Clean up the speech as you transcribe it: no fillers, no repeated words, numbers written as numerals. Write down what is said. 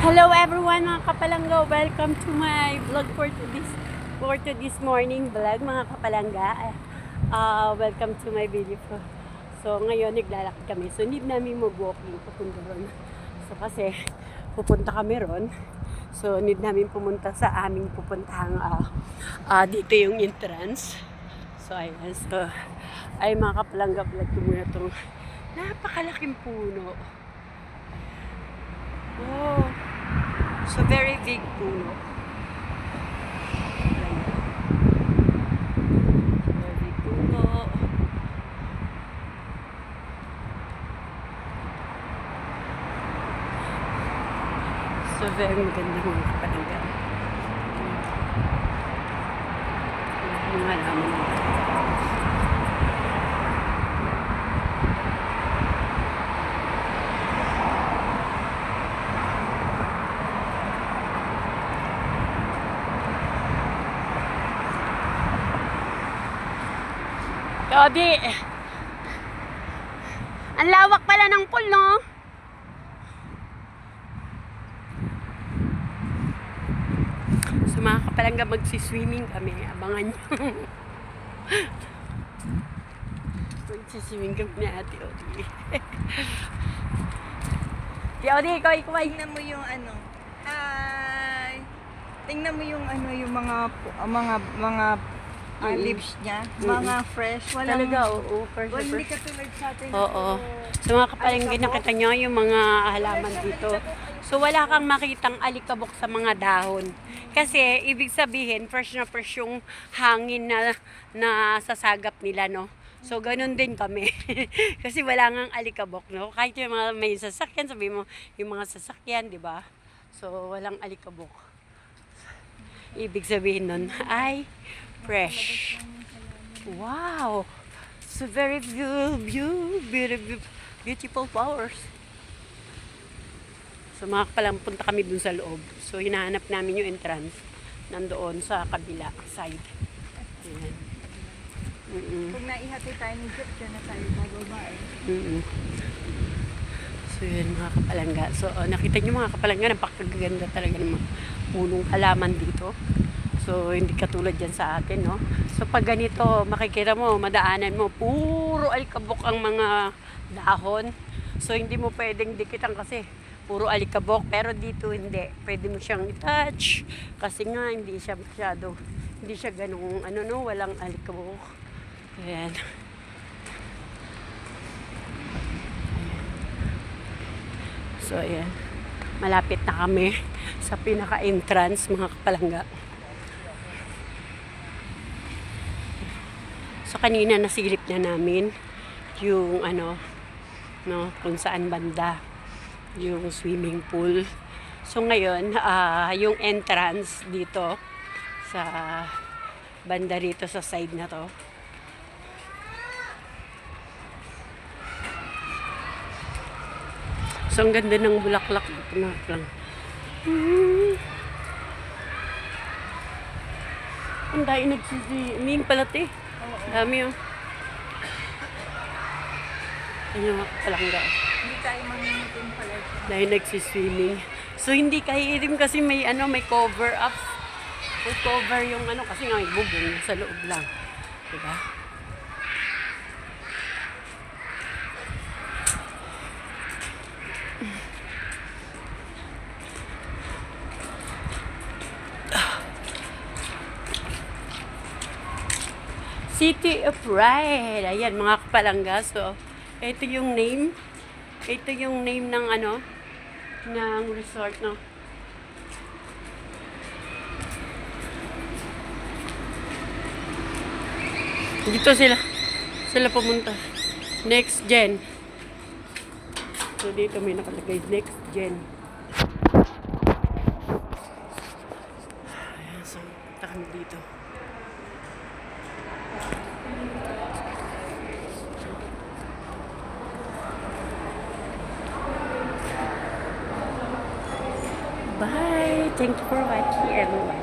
Hello everyone mga kapalangga, welcome to my vlog for this morning vlog mga kapalangga. Welcome to my video. So ngayon naglalakad kami, so need namin mag-walking papunta ron. So kasi pupunta kami ron, so need namin pumunta sa aming pupuntahang dito yung entrance. So ayan, so ay mga kapalangga, vlog ko muna itong napakalaking puno. Oh, so very big puno. Very big puno. So very maganda mga kapalangga. Yung halaman mo. Lodi, ang lawak pala ng pool, no? So mga kapalangga, magsiswimming kami. Abangan nyo. Magsiswimming kami ni Ate Odi. Ate Odi, ikaw. Tingnan mo yung ano. Hi. Tingnan mo yung ano, yung mga leaves niya. Mga fresh. Walang, Talaga, oo. hindi katulad sa atin. Oo. So mga kapalangga, nakita nyo yung mga halaman dito. So wala kang makitang alikabok sa mga dahon. Kasi ibig sabihin, fresh na fresh yung hangin na sasagap nila, no? So ganun din kami. Kasi wala ngang alikabok, no? Kahit yung mga may sasakyan, sabi mo, yung mga sasakyan, di ba? So walang alikabok. Ibig sabihin nun ay fresh. Wow! So very beautiful flowers. So mga kapalang punta kami dun sa loob. So hinahanap namin yung entrance. Nandoon sa kabila side. Ayan. Kung naihati tayo ni Jeff, dyan na tayo bababa eh. So yun mga kapalangga. So nakita nyo mga kapalangga, napakaganda talaga ng mga punong halaman dito. So hindi katulad dyan sa atin, no? So pag ganito, makikita mo, madaanan mo, puro alikabok ang mga dahon. So hindi mo pwedeng dikitan kasi puro alikabok, pero dito hindi. Pwede mo siyang i-touch kasi nga hindi siya masyado, hindi siya ganung ano, no, walang alikabok. Ayan. So ayan, malapit na kami sa pinaka-entrance mga kapalangga. So kanina nasilip na namin yung ano, no, kung saan banda yung swimming pool. So ngayon, yung entrance dito sa banda rito sa side na to. So ang ganda ng bulaklak dito na lang. Ang dahil nagsiswimming pala te. Dami yun. Ano mga kapalangga. Hindi tayo mangingitin pala siya. Dahil nagsiswimming. So hindi kahihirim kasi may ano, may cover up. May cover yung ano kasi nga may bubong sa loob lang. Diba? City of Pride. Ayan mga kapalangga. So, ito yung name. Ito yung name ng ano, ng resort, no? Dito sila pumunta. Next Gen. So, dito may nakalagay, Next Gen. Ayan, so, punta kami dito. Bye! Thank you for watching everyone.